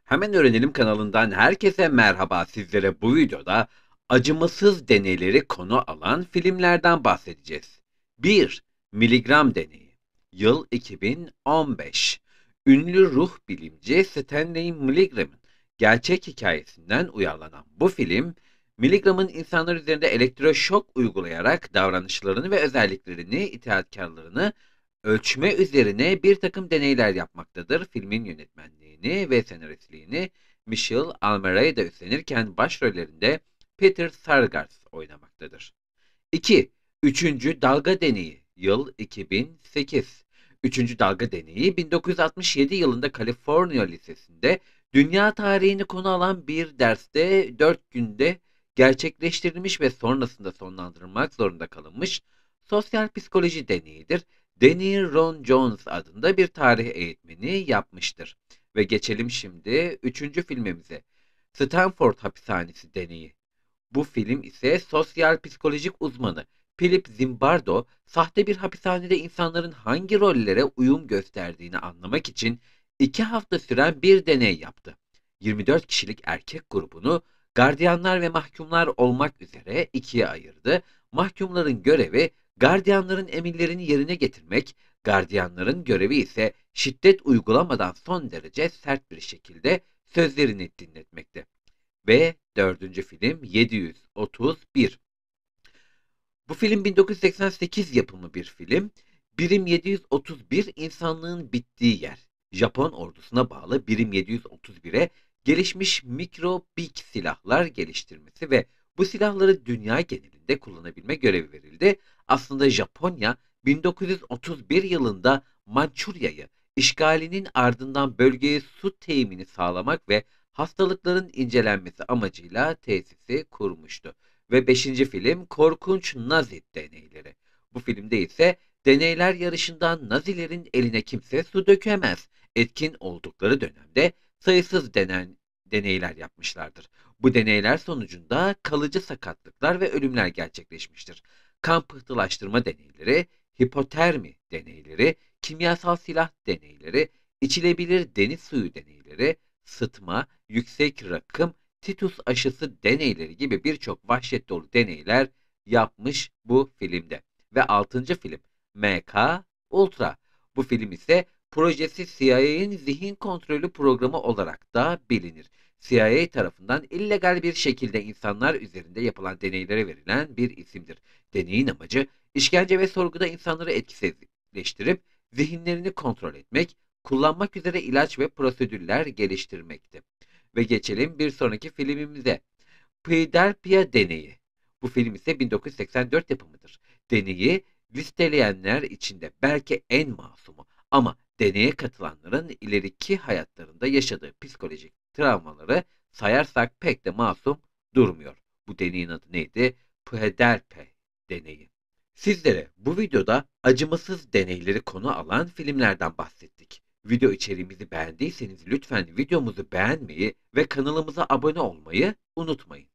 Hemen Öğrenelim kanalından herkese merhaba. Sizlere bu videoda acımasız deneyleri konu alan filmlerden bahsedeceğiz. 1. Miligram Deneyi. Yıl 2015. Ünlü ruh bilimci Stanley Milgram'ın gerçek hikayesinden uyarlanan bu film, Milgram'ın insanlar üzerinde elektroşok uygulayarak davranışlarını ve özelliklerini, itaatkarlığını ölçme üzerine bir takım deneyler yapmaktadır. Filmin yönetmenliğini ve senaristliğini Michel Almereyda üstlenirken başrollerinde Peter Sarsgaard oynamaktadır. 2. Üçüncü Dalga Deneyi. Yıl 2008. Üçüncü Dalga Deneyi 1967 yılında Kaliforniya Lisesi'nde dünya tarihini konu alan bir derste 4 günde gerçekleştirilmiş ve sonrasında sonlandırılmak zorunda kalınmış sosyal psikoloji deneyidir. Danny Ron Jones adında bir tarih eğitmeni yapmıştır. Ve geçelim şimdi üçüncü filmimize. Stanford Hapishanesi Deneyi. Bu film ise sosyal psikolojik uzmanı Philip Zimbardo, sahte bir hapishanede insanların hangi rollere uyum gösterdiğini anlamak için 2 hafta süren bir deney yaptı. 24 kişilik erkek grubunu gardiyanlar ve mahkumlar olmak üzere ikiye ayırdı. Mahkumların görevi gardiyanların emirlerini yerine getirmek, gardiyanların görevi ise şiddet uygulamadan son derece sert bir şekilde sözlerini dinletmekti. Ve dördüncü film 731. Bu film 1988 yapımı bir film. Birim 731 insanlığın bittiği yer. Japon ordusuna bağlı Birim 731'e gelişmiş mikrobik silahlar geliştirmesi ve bu silahları dünya genelinde kullanabilme görevi verildi. Aslında Japonya 1931 yılında Mançurya'yı işgalinin ardından bölgeye su temini sağlamak ve hastalıkların incelenmesi amacıyla tesisi kurmuştu. Ve beşinci film Korkunç Nazi Deneyleri. Bu filmde ise deneyler yarışından Nazilerin eline kimse su dökemez. Etkin oldukları dönemde sayısız deneyler yapmışlardır. Bu deneyler sonucunda kalıcı sakatlıklar ve ölümler gerçekleşmiştir. Kan pıhtılaştırma deneyleri, hipotermi deneyleri, kimyasal silah deneyleri, içilebilir deniz suyu deneyleri, sıtma, yüksek rakım, Titus aşısı deneyleri gibi birçok vahşet dolu deneyler yapmış bu filmde. Ve altıncı film MK Ultra. Bu film ise projesi CIA'nin zihin kontrolü programı olarak da bilinir. CIA tarafından illegal bir şekilde insanlar üzerinde yapılan deneylere verilen bir isimdir. Deneyin amacı işkence ve sorguda insanları etkisizleştirip zihinlerini kontrol etmek, kullanmak üzere ilaç ve prosedürler geliştirmekti. Ve geçelim bir sonraki filmimize. Philadelphia Deneyi. Bu film ise 1984 yapımıdır. Deneyi listeleyenler içinde belki en masumu ama deneye katılanların ileriki hayatlarında yaşadığı psikolojik travmaları sayarsak pek de masum durmuyor. Bu deneyin adı neydi? Philadelphia Deneyi. Sizlere bu videoda acımasız deneyleri konu alan filmlerden bahsettik. Video içeriğimizi beğendiyseniz lütfen videomuzu beğenmeyi ve kanalımıza abone olmayı unutmayın.